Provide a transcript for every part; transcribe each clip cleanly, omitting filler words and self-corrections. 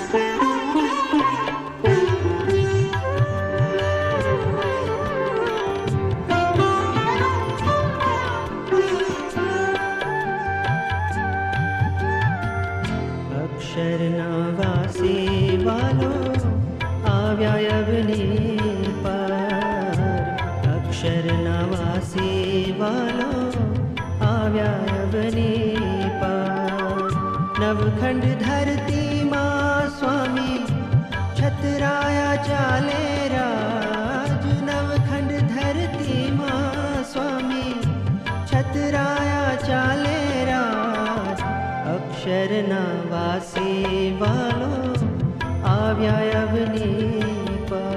અક્ષરના વાસી વાલો આવ્યા અવની પાર. અક્ષરના વાસી વાલો આવ્યા અવની પાર. નવખંડ ધરતીમાં સ્વામી છતરાયા ચાલે રાજ. નવખંડ ધરતીમાં સ્વામી છતરાયા ચાલે રાજ. અક્ષરના વાસી વાલો આવ્યા અવની પાર.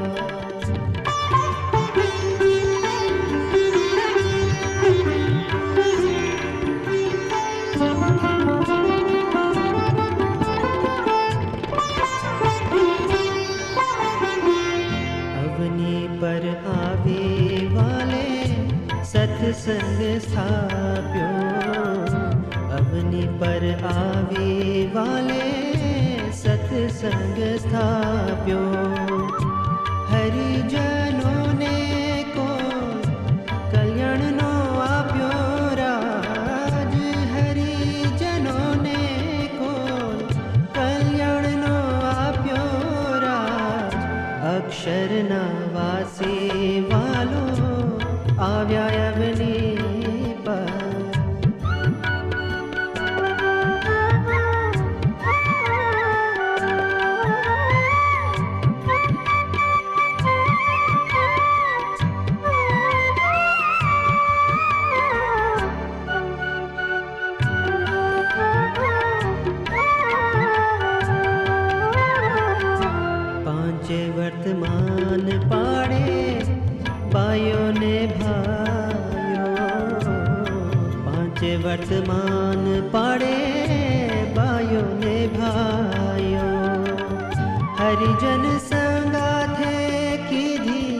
અવની પર આવે વાલે સત્સંગ સ્થાપ્યો. અવની પર આવે વાલે સત્સંગ સ્થાપ્યો. હરિજનોને કો કલ્યાણનો આપ્યો રાજ. હરિજનોને કો કલ્યાણનો આપ્યો રાજ. અક્ષરના વાસી વાલો આવ્યા અવની પર. વર્તમાન પાડે બાયોને ભાયો. પાંચે વર્તમાન પાડે બાયોને ભાયો. હરિજન સંગાથે કીધી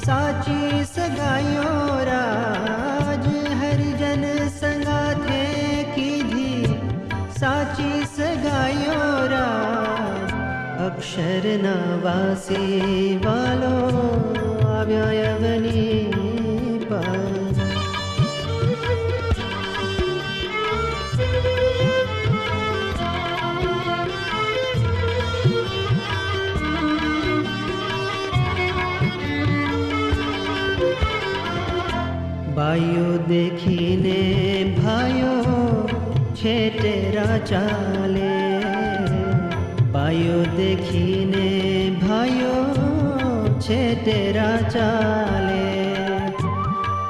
સાચી સગાયો રાજ. હરિજન સંગાથે કીધી સાચી સગાયો રાજ. અક્ષરના વાસી વાલો આવ્યા અવની પાર. બાયો દેખીને ભાયો છેટેરા ચાલે. બાયો દેખીને ભાયો છેટેરા ચાલે.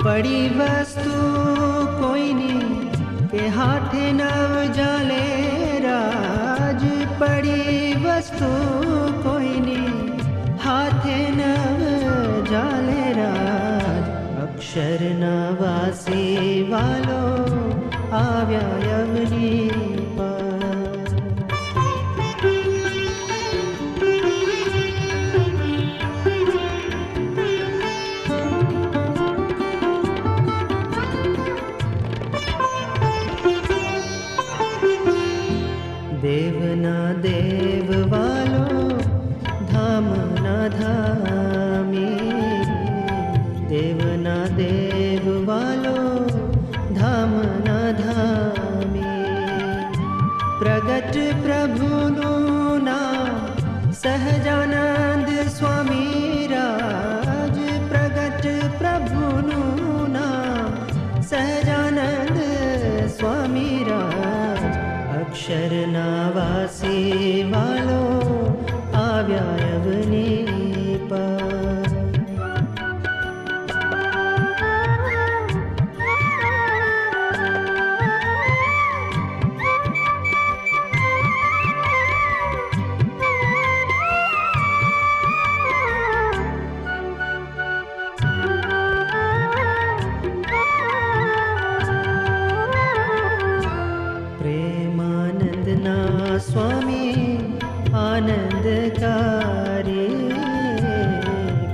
પડી વસ્તુ કોઈની કે હાથે નવ જાલે રાજ. પડી વસ્તુ કોઈની હાથે નવ જાલે રાજ. અક્ષરના વાસી વાલો આવ્યા અવની પાર. દેવના દેવ વાલો ધામના ધામી. દેવના દેવ વાલો ધામના ધામી. પ્રગટ પ્રભુનું નામ સહજાનંદ સ્વામી રાજ. પ્રગટ પ્રભુનું નામ સહજાનંદ સ્વામી રાજ. અક્ષરના વાસી વાલો આવ્યા અવની પાર. પ્રેમાનંદના સ્વામી આનંદકારી.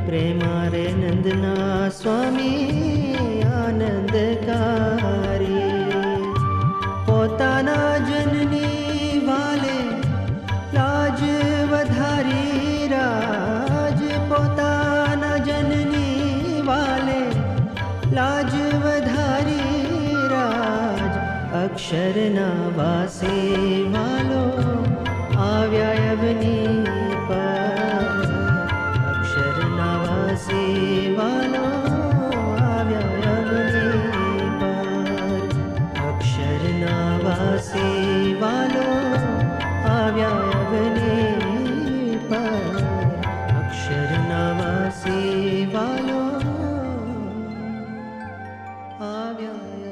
પ્રેમારે નંદના સ્વામી આનંદકારી. પોતાના જનની વાલે લાજ અક્ષરના વાસી વાલો આવ્યા અવની પર. અક્ષરના વાસી વાલો આવ્યા અવની પર. અક્ષરના વાસી વાલો આવ્યા અવની પર. અક્ષરના વાસી વાલો આવ્યા